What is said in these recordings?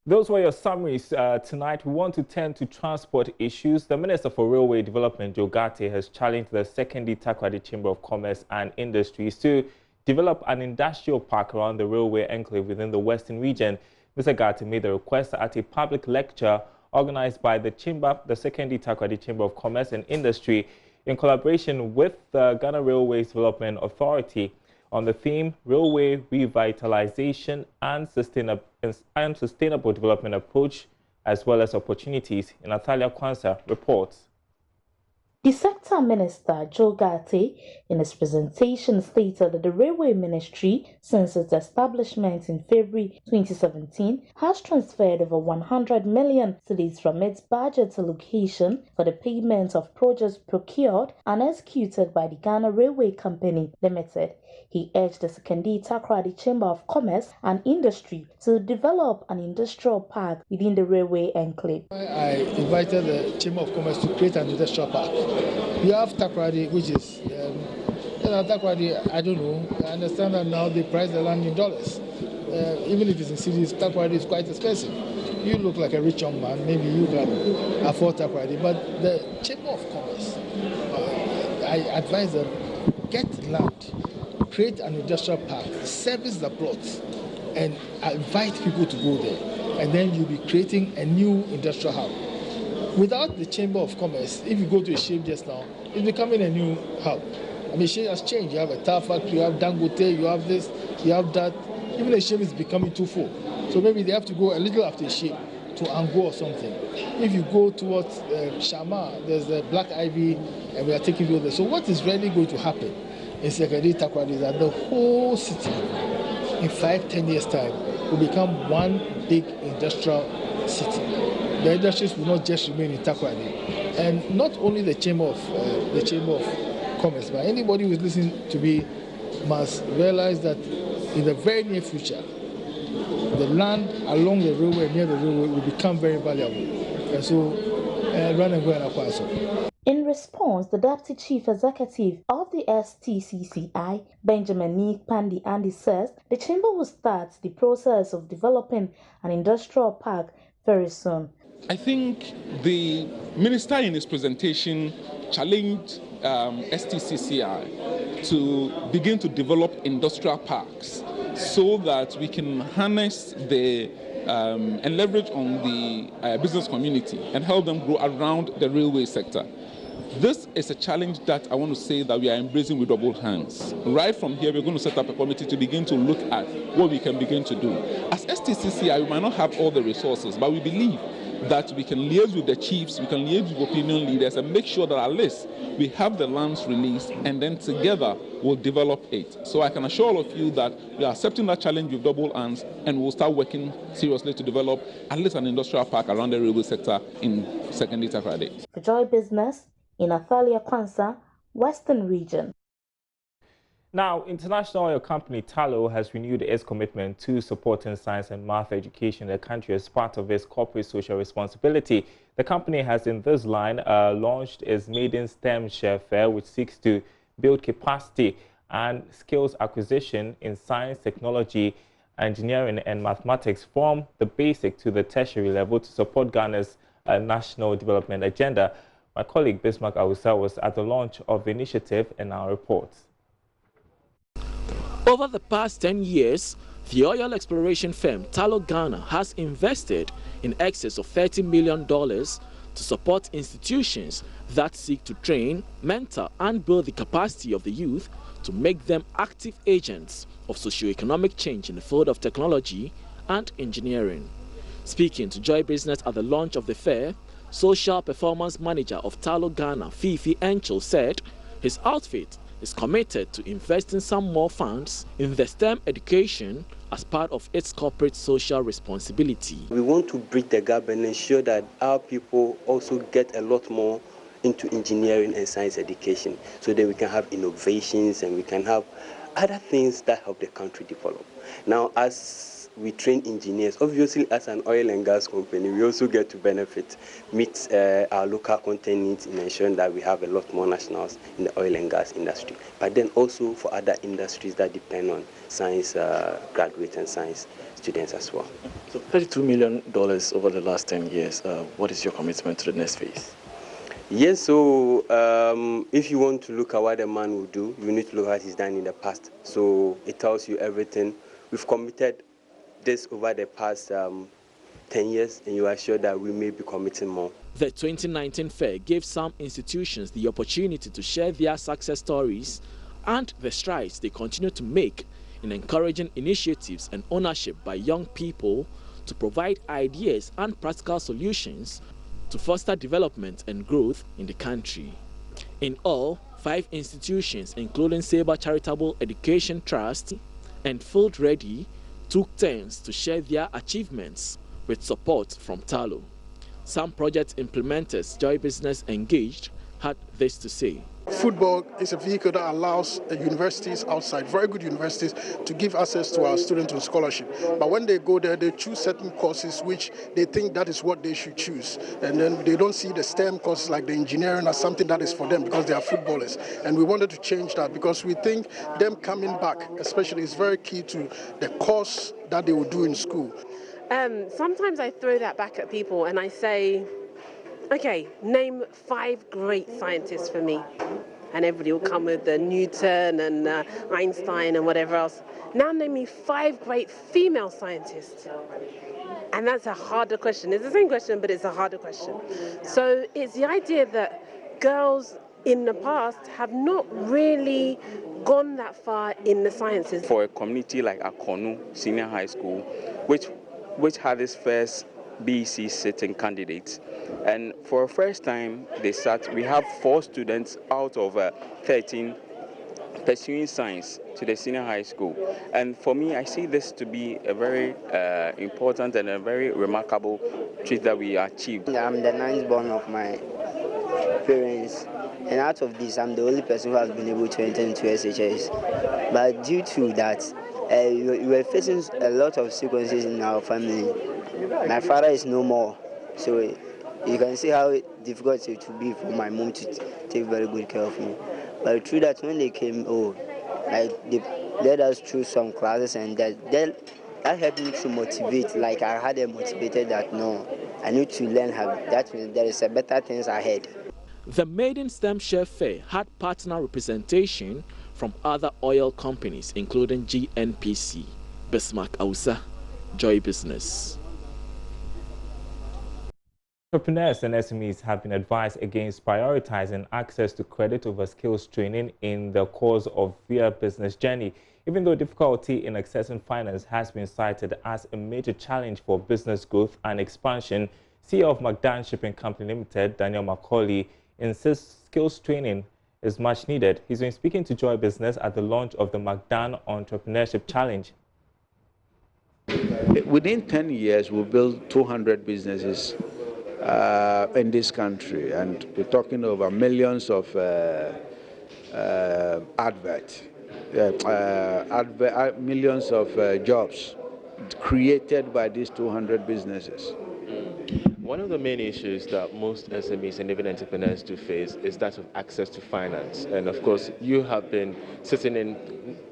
Those were your summaries. Tonight, we want to turn to transport issues. The Minister for Railway Development, Joe Garte, has challenged the Secondary Takoradi Chamber of Commerce and Industries to develop an industrial park around the railway enclave within the Western region. Mr. Garte made the request at a public lecture organized by the Secondary Takoradi Chamber of Commerce and Industry in collaboration with the Ghana Railways Development Authority, on the theme Railway Revitalization and Sustainable Development Approach, as well as Opportunities. Natalia Kwanzaa reports. The Sector Minister, Joe Garte, in his presentation stated that the Railway Ministry, since its establishment in February 2017, has transferred over 100 million cedis from its budget allocation for the payment of projects procured and executed by the Ghana Railway Company Limited. He urged the Secondary Takoradi Chamber of Commerce and Industry to develop an industrial park within the railway enclave. I invited the Chamber of Commerce to create an industrial park. You have Takoradi, which is, Takoradi, I don't know. I understand that now they price the land in dollars. Even if it's in cities, Takoradi is quite expensive. You look like a rich young man, maybe you can afford Takoradi. But the Chamber of Commerce, I advise them, get land, create an industrial park, service the plots, and invite people to go there. And then you'll be creating a new industrial hub. Without the Chamber of Commerce, if you go to a shape just now, it's becoming a new hub. I mean, shape has changed. You have a tire factory, you have Dangote, you have this, you have that. Even the shape is becoming too full. So maybe they have to go a little after the shape to Ango or something. If you go towards Shama, there's the Black Ivy, and we are taking you there. So what is really going to happen in Secondary Takoradi is that the whole city, in 5-10 years' time, will become one big industrial city. The industries will not just remain in Takoradi. And not only the Chamber of Commerce, but anybody who is listening to me must realize that in the very near future, the land along the railway, near the railway, will become very valuable. And so, run and go and acquire some. In response, the Deputy Chief Executive of the STCCI, Benjamin Nick Pandi Andy, says the Chamber will start the process of developing an industrial park very soon. I think the Minister in his presentation challenged STCCI to begin to develop industrial parks so that we can harness and leverage on the business community and help them grow around the railway sector. This is a challenge that I want to say that we are embracing with double hands. Right from here, we're going to set up a committee to begin to look at what we can begin to do. As STCCI, we might not have all the resources, but we believe that we can liaise with the chiefs, we can liaise with opinion leaders and make sure that at least we have the lands released and then together we'll develop it. So I can assure all of you that we are accepting that challenge with double hands and we'll start working seriously to develop at least an industrial park around the railway sector in Secondary Takoradi. For Joy Business, in Natalia Kwanzaa, Western Region. Now, international oil company Tullow has renewed its commitment to supporting science and math education in the country as part of its corporate social responsibility. The company has, in this line, launched its maiden STEM Share Fair, which seeks to build capacity and skills acquisition in science, technology, engineering, and mathematics from the basic to the tertiary level to support Ghana's national development agenda. My colleague Bismarck Awusa was at the launch of the initiative and now reports. Over the past 10 years, the oil exploration firm Tullow Ghana has invested in excess of $30 million to support institutions that seek to train, mentor, and build the capacity of the youth to make them active agents of socio-economic change in the field of technology and engineering. Speaking to Joy Business at the launch of the fair, Social Performance Manager of Tullow Ghana, Fifi Encho, said his outfit is committed to investing some more funds in the STEM education as part of its corporate social responsibility. We want to bridge the gap and ensure that our people also get a lot more into engineering and science education so that we can have innovations and we can have other things that help the country develop. Now, as we train engineers. Obviously, as an oil and gas company, we also get to benefit, meet our local content needs in ensuring that we have a lot more nationals in the oil and gas industry. But then also for other industries that depend on science graduates and science students as well. So $32 million over the last 10 years. What is your commitment to the next phase? Yes, so if you want to look at what a man will do, you need to look at what he's done in the past. So it tells you everything. We've committed this over the past 10 years, and you are sure that we may be committing more. The 2019 fair gave some institutions the opportunity to share their success stories and the strides they continue to make in encouraging initiatives and ownership by young people to provide ideas and practical solutions to foster development and growth in the country. In all, 5 institutions, including Sabre Charitable Education Trust and Field Ready, took turns to share their achievements with support from Talo. Some project implementers Joy Business engaged had this to say. Football is a vehicle that allows universities outside, very good universities, to give access to our students on scholarship. But when they go there, they choose certain courses which they think that is what they should choose. And then they don't see the STEM courses like the engineering as something that is for them because they are footballers. And we wanted to change that because we think them coming back, especially, is very key to the course that they will do in school. Sometimes I throw that back at people and I say, okay, name 5 great scientists for me. And everybody will come with Newton and Einstein and whatever else. Now name me 5 great female scientists. And that's a harder question. It's the same question, but it's a harder question. So it's the idea that girls in the past have not really gone that far in the sciences. For a community like Akonu Senior High School, which had its first BC sitting candidates, and for the first time we have 4 students out of 13 pursuing science to the senior high school. And for me, I see this to be a very important and a very remarkable treat that we achieved. I'm the 9th born of my parents, and out of this, I'm the only person who has been able to enter into SHS. But due to that, we were facing a lot of sequences in our family. My father is no more, so you can see how difficult it would be for my mom to take very good care of me. But through that, when they came, they led us through some classes, and that helped me to motivate. Like I had them motivated that no, I need to learn how. That means there is a better things ahead. The Maiden STEM Share Fair had partner representation from other oil companies, including GNPC. Bismarck Ausa, Joy Business. Entrepreneurs and SMEs have been advised against prioritizing access to credit over skills training in the course of their business journey, even though difficulty in accessing finance has been cited as a major challenge for business growth and expansion. CEO of McDaniel Shipping Company Limited, Daniel McAuley, insists skills training is much needed. He's been speaking to Joy Business at the launch of the McDaniel Entrepreneurship Challenge. Within 10 years, we'll build 200 businesses in this country, and we're talking over millions of millions of jobs created by these 200 businesses. One of the main issues that most SMEs and even entrepreneurs do face is that of access to finance. And of course, you have been sitting in,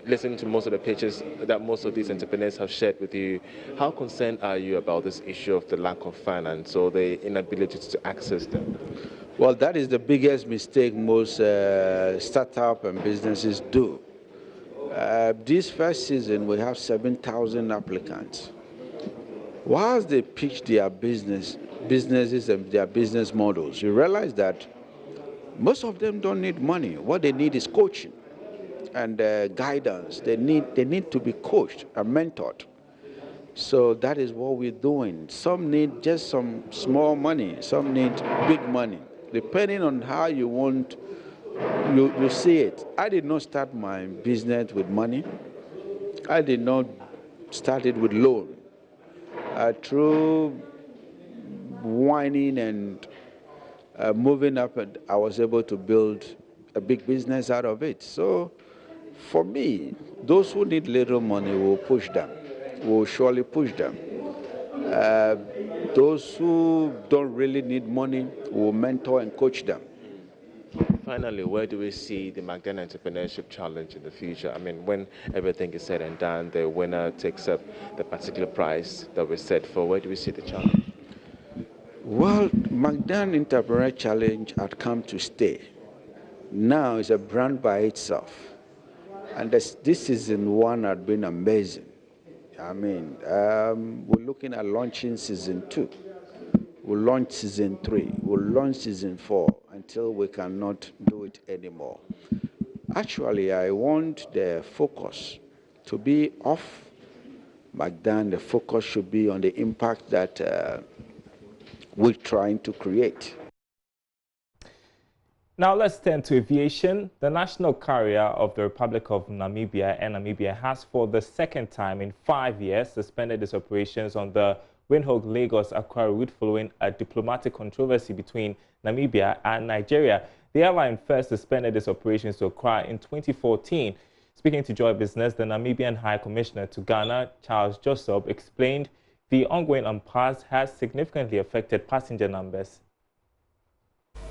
listening to most of the pitches that most of these entrepreneurs have shared with you. How concerned are you about this issue of the lack of finance or the inability to access them? Well, that is the biggest mistake most startup and businesses do. This first season, we have 7,000 applicants. Whilst they pitch their businesses and their business models, you realize that most of them don't need money. What they need is coaching and guidance. They need to be coached and mentored. So that is what we're doing. Some need just some small money. Some need big money, depending on how you want. You see it. I did not start my business with money. I did not start it with loan. Through whining and moving up, I was able to build a big business out of it. So for me, those who need little money will push them. we'll surely push them. Those who don't really need money, we'll mentor and coach them. Finally, where do we see the McDaniel Entrepreneurship Challenge in the future? I mean, when everything is said and done, the winner takes up the particular prize that we set for, where do we see the challenge? Well, McDaniel Entrepreneur Challenge had come to stay. Now it's a brand by itself. And this season one had been amazing. I mean, we're looking at launching season 2. We'll launch season 3. We'll launch season 4 until we cannot do it anymore. Actually, I want the focus to be off McDaniel. The focus should be on the impact that we're trying to create. Now let's turn to aviation. The national carrier of the Republic of Namibia, Air Namibia, has for the second time in 5 years suspended its operations on the Windhoek Lagos-Accra route following a diplomatic controversy between Namibia and Nigeria. The airline first suspended its operations to Accra in 2014. Speaking to Joy Business, the Namibian High Commissioner to Ghana, Charles Joseph, explained the ongoing impasse has significantly affected passenger numbers.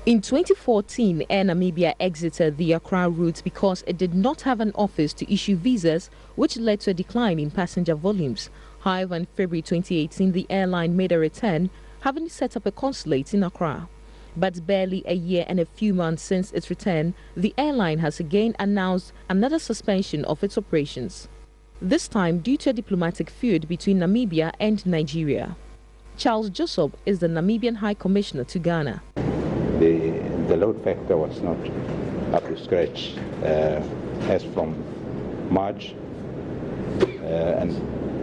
In 2014, Air Namibia exited the Accra route because it did not have an office to issue visas, which led to a decline in passenger volumes. However, in February 2018, the airline made a return, having set up a consulate in Accra. But barely a year and a few months since its return, the airline has again announced another suspension of its operations. This time due to a diplomatic feud between Namibia and Nigeria. Charles Joseph is the Namibian High Commissioner to Ghana. The load factor was not up to scratch as from March,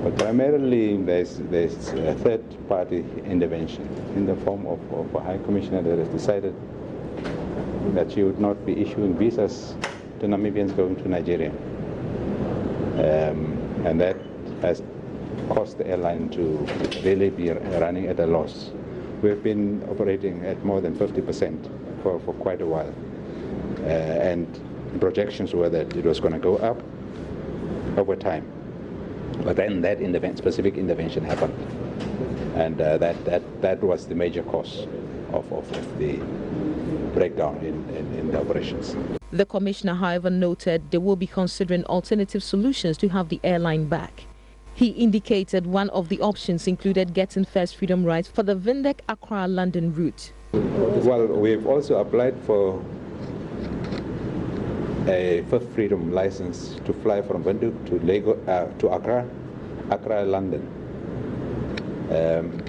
but primarily there's a third-party intervention in the form of a High Commissioner that has decided that she would not be issuing visas to Namibians going to Nigeria, and that has caused the airline to really be running at a loss. We've been operating at more than 50% for quite a while, and projections were that it was going to go up over time. But then that specific intervention happened, and that was the major cause of the breakdown in the operations. The commissioner, however, noted they will be considering alternative solutions to have the airline back. He indicated one of the options included getting first freedom rights for the Windhoek-Accra-London route. Well, we've also applied for a first freedom license to fly from Windhoek to Lagos to Accra, London.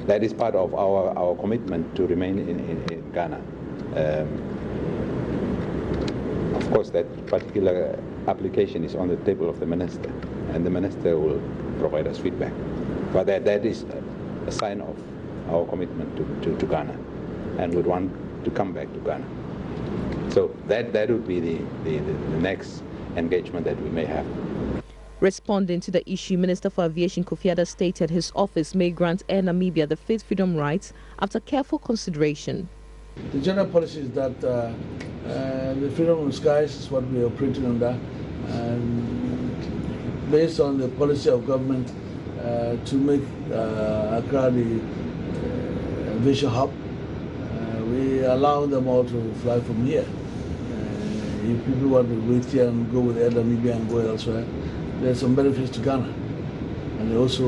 That is part of our commitment to remain in Ghana. Of course, that particular application is on the table of the minister, and the minister will provide us feedback. But that is a sign of our commitment to Ghana, and we want to come back to Ghana. So that would be the next engagement that we may have. Responding to the issue, Minister for Aviation Kofi Adda stated his office may grant Air Namibia the fifth freedom rights after careful consideration. The general policy is that the freedom of skies is what we are operating under, and based on the policy of government to make Accra the aviation hub, we allow them all to fly from here. If people want to wait here and go with Air Namibia and go elsewhere, there's some benefits to Ghana, and it also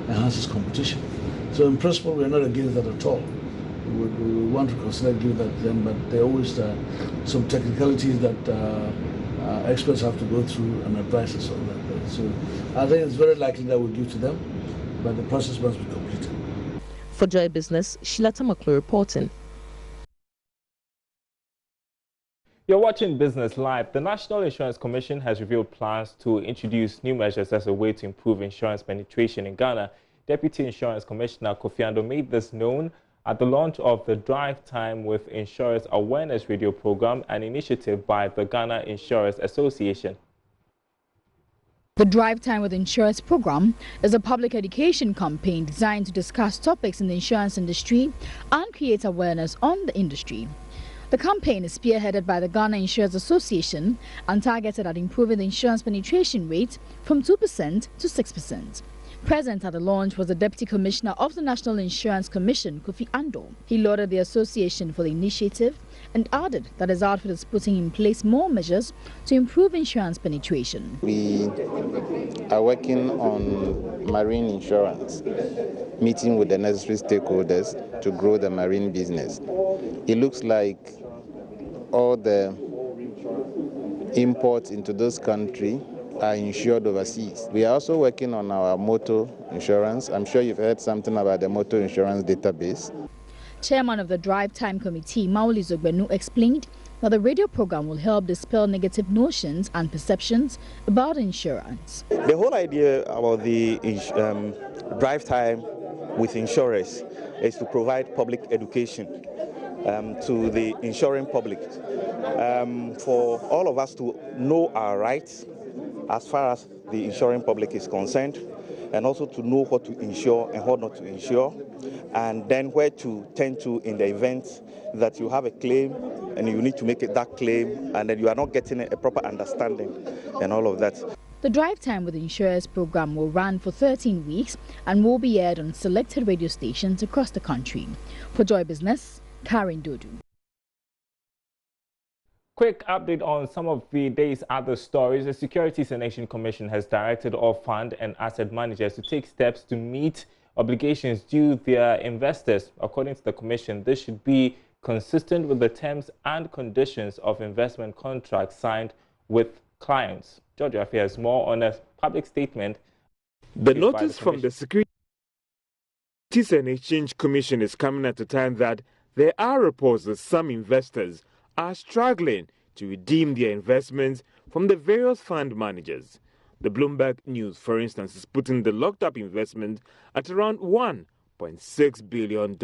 enhances competition. So in principle, we're not against that at all. We want to consider giving that to them, but there are always some technicalities that experts have to go through and advise us on that. So I think it's very likely that we'll give to them, but the process must be completed. For Joy Business, Sheila Tamaklo reporting. You're watching Business Live. The National Insurance Commission has revealed plans to introduce new measures as a way to improve insurance penetration in Ghana. Deputy Insurance Commissioner Kofi Adda made this known at the launch of the Drive Time with Insurers Awareness Radio Program, an initiative by the Ghana Insurers Association. The Drive Time with Insurers program is a public education campaign designed to discuss topics in the insurance industry and create awareness on the industry. The campaign is spearheaded by the Ghana Insurers Association and targeted at improving the insurance penetration rate from 2% to 6%. Present at the launch was the Deputy Commissioner of the National Insurance Commission, Kofi Ando. He lauded the association for the initiative and added that his outfit is putting in place more measures to improve insurance penetration. We are working on marine insurance, meeting with the necessary stakeholders to grow the marine business. It looks like all the imports into this country are insured overseas. We are also working on our motor insurance. I'm sure you've heard something about the motor insurance database. Chairman of the Drive Time Committee, Maoli Zogbenu, explained that the radio program will help dispel negative notions and perceptions about insurance. The whole idea about the Drive Time with insurers is to provide public education to the insuring public, for all of us to know our rights as far as the insuring public is concerned, and also to know what to insure and what not to insure, and then where to turn to in the event that you have a claim and you need to make that claim and then you are not getting a proper understanding and all of that. The Drive Time with Insurers program will run for 13 weeks and will be aired on selected radio stations across the country. For Joy Business, Karen Dodu. Quick update on some of the day's other stories. The Securities and Exchange Commission has directed all fund and asset managers to take steps to meet obligations due their investors. According to the Commission, this should be consistent with the terms and conditions of investment contracts signed with clients. Georgia Affairs more on a public statement. The notice from the Securities and Exchange Commission is coming at a time that there are reports that some investors are struggling to redeem their investments from the various fund managers. The Bloomberg News, for instance, is putting the locked-up investment at around $1.6 billion.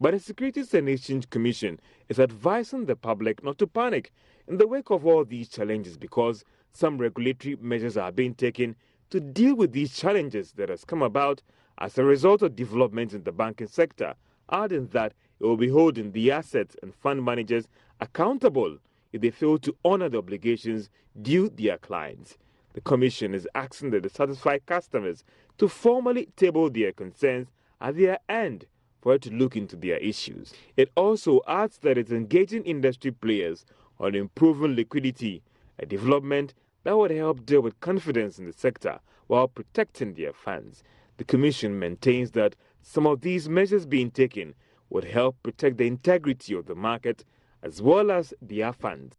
But the Securities and Exchange Commission is advising the public not to panic in the wake of all these challenges because some regulatory measures are being taken to deal with these challenges that has come about as a result of developments in the banking sector, adding that it will be holding the assets and fund managers accountable if they fail to honor the obligations due their clients. The Commission is asking the dissatisfied customers to formally table their concerns at their end for it to look into their issues. It also adds that it's engaging industry players on improving liquidity, a development that would help deal with confidence in the sector while protecting their funds. The Commission maintains that some of these measures being taken would help protect the integrity of the market as well as their funds.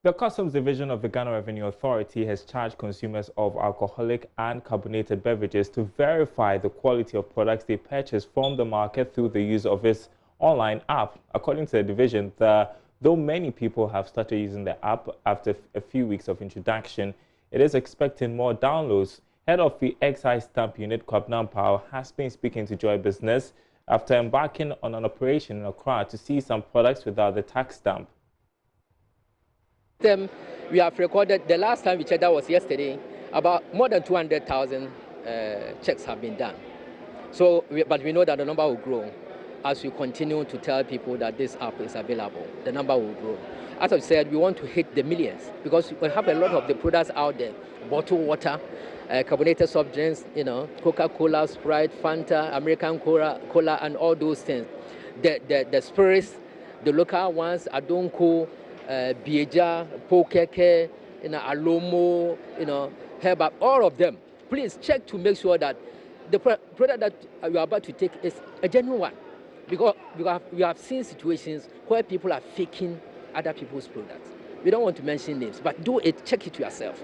The Customs Division of the Ghana Revenue Authority has charged consumers of alcoholic and carbonated beverages to verify the quality of products they purchase from the market through the use of its online app. According to the division, though many people have started using the app after a few weeks of introduction, it is expecting more downloads. Head of the Excise Stamp Unit, Kwabena Mpao, has been speaking to Joy Business after embarking on an operation in Accra to see some products without the tax stamp. We have recorded, the last time we checked, that was yesterday, about more than 200,000 checks have been done. So, but we know that the number will grow as we continue to tell people that this app is available. The number will grow. As I said, we want to hit the millions because we have a lot of the products out there: bottled water, carbonated soft drinks, Coca-Cola, Sprite, Fanta, American Cola, and all those things. The spirits, the local ones, Adonko, Bieja, Pokeke, Alomo, Herbal, all of them. Please check to make sure that the product that you are about to take is a genuine one. Because we have seen situations where people are faking other people's products. We don't want to mention names, but do it, check it yourself.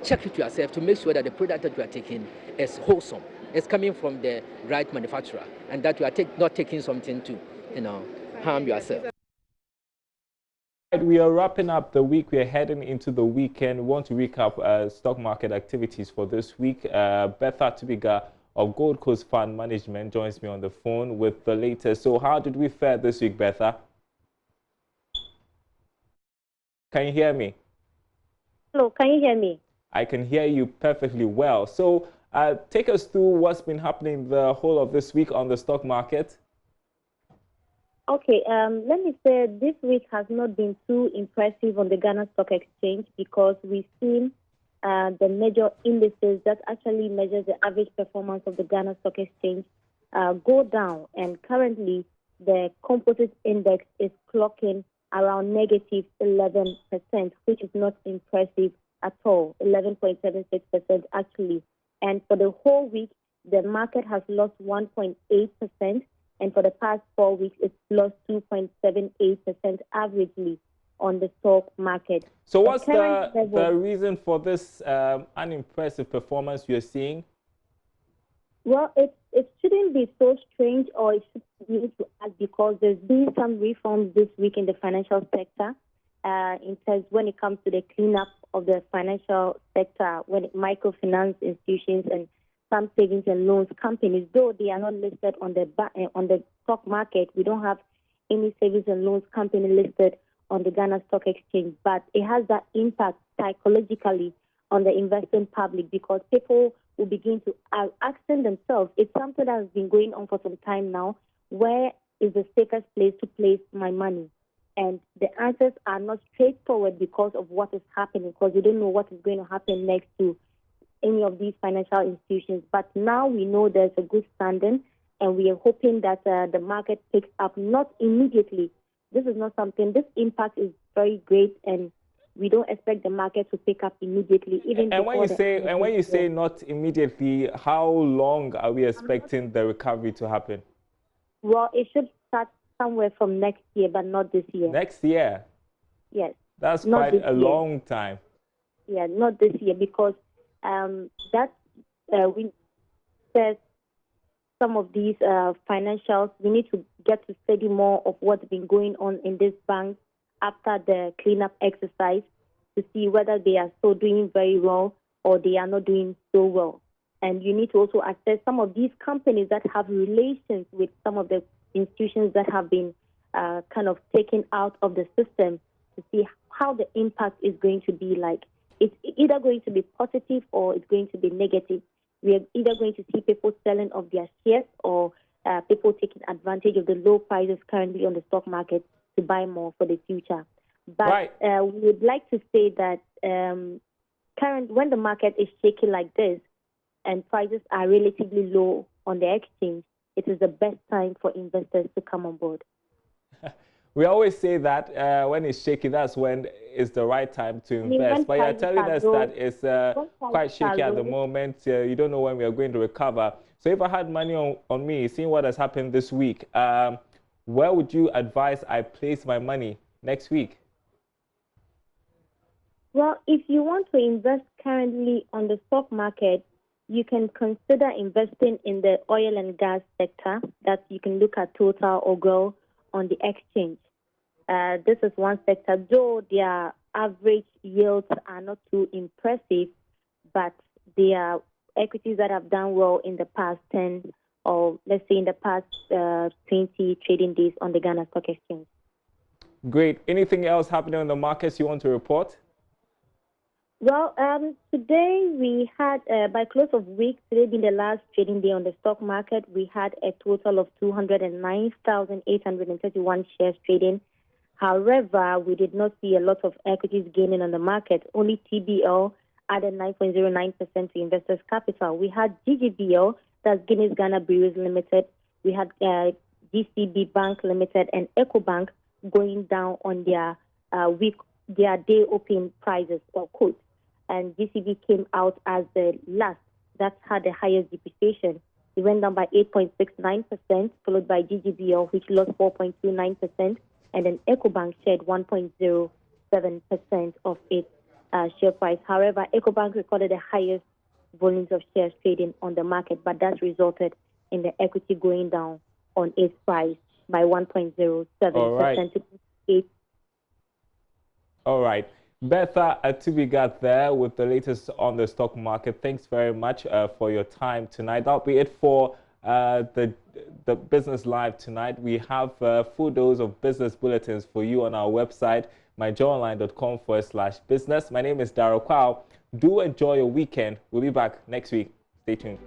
Check it yourself to make sure that the product that you are taking is wholesome. It's coming from the right manufacturer, and that you are not taking something to, harm yourself. We are wrapping up the week. We are heading into the weekend. We want to recap stock market activities for this week. Betha Tubiga of Gold Coast Fund Management joins me on the phone with the latest. So how did we fare this week, Betha? Can you hear me? Hello, can you hear me? I can hear you perfectly well. So take us through what's been happening the whole of this week on the stock market. Okay, let me say this week has not been too impressive on the Ghana Stock Exchange because we've seen the major indices that actually measures the average performance of the Ghana Stock Exchange go down. And currently, the composite index is clocking around negative 11%, which is not impressive at all, 11.76% actually. And for the whole week, the market has lost 1.8%, and for the past 4 weeks, it's lost 2.78% averagely on the stock market. So what's the reason for this unimpressive performance you're seeing? Well, it shouldn't be so strange, or it should be new to us, because there's been some reforms this week in the financial sector in terms when it comes to the cleanup of the financial sector, when microfinance institutions and some savings and loans companies, though they are not listed on the stock market. We don't have any savings and loans company listed on the Ghana Stock Exchange, but it has that impact psychologically on the investing public, because people will begin to ask themselves, it's something that has been going on for some time now, where is the safest place to place my money? And the answers are not straightforward because of what is happening, because we don't know what is going to happen next to any of these financial institutions. But now we know there's a good standing, and we are hoping that the market picks up, not immediately. This is not something, this impact is very great, and we don't expect the market to pick up immediately. And when you say not immediately, how long are we expecting the recovery to happen? Well, it should start somewhere from next year, but not this year. Next year? Yes. That's quite a long time. Yeah, not this year, because we said some of these financials, we need to get to study more of what's been going on in this bank after the cleanup exercise, to see whether they are still doing very well or they are not doing so well. And you need to also assess some of these companies that have relations with some of the institutions that have been kind of taken out of the system, to see how the impact is going to be like. It's either going to be positive or it's going to be negative. We are either going to see people selling off their shares, or people taking advantage of the low prices currently on the stock market to buy more for the future. But we would like to say that when the market is shaky like this and prices are relatively low on the exchange, it is the best time for investors to come on board. We always say that when it's shaky, that's when it's the right time to invest. But you're telling us that it's quite shaky at the moment. You don't know when we are going to recover. So if I had money on me, seeing what has happened this week, where would you advise I place my money next week? Well, if you want to invest currently on the stock market, you can consider investing in the oil and gas sector. That you can look at Total or Go on the exchange. This is one sector, though their average yields are not too impressive, but they are equities that have done well in the past 10 or let's say in the past 20 trading days on the Ghana Stock Exchange. Great. Anything else happening in the markets you want to report? Well, today we had, by close of week, today being the last trading day on the stock market, we had a total of 209,831 shares trading. However, we did not see a lot of equities gaining on the market. Only TBL added 9.09% to investors' capital. We had GGBL, that's Guinness Ghana Breweries Limited. We had GCB Bank Limited and EcoBank going down on their day open prices or quotes. And GCB came out as the last that had the highest depreciation. It went down by 8.69%, followed by GGBL, which lost 4.29%, and then EcoBank shared 1.07% of its share price. However, EcoBank recorded the highest volumes of shares trading on the market, but that resulted in the equity going down on its price by 1.07%. All right. Bertha Atubigat there with the latest on the stock market. Thanks very much for your time tonight. That'll be it for the Business Live tonight. We have a full dose of business bulletins for you on our website, myjoyonline.com/business. My name is Darryl Kwao. Do enjoy your weekend. We'll be back next week. Stay tuned.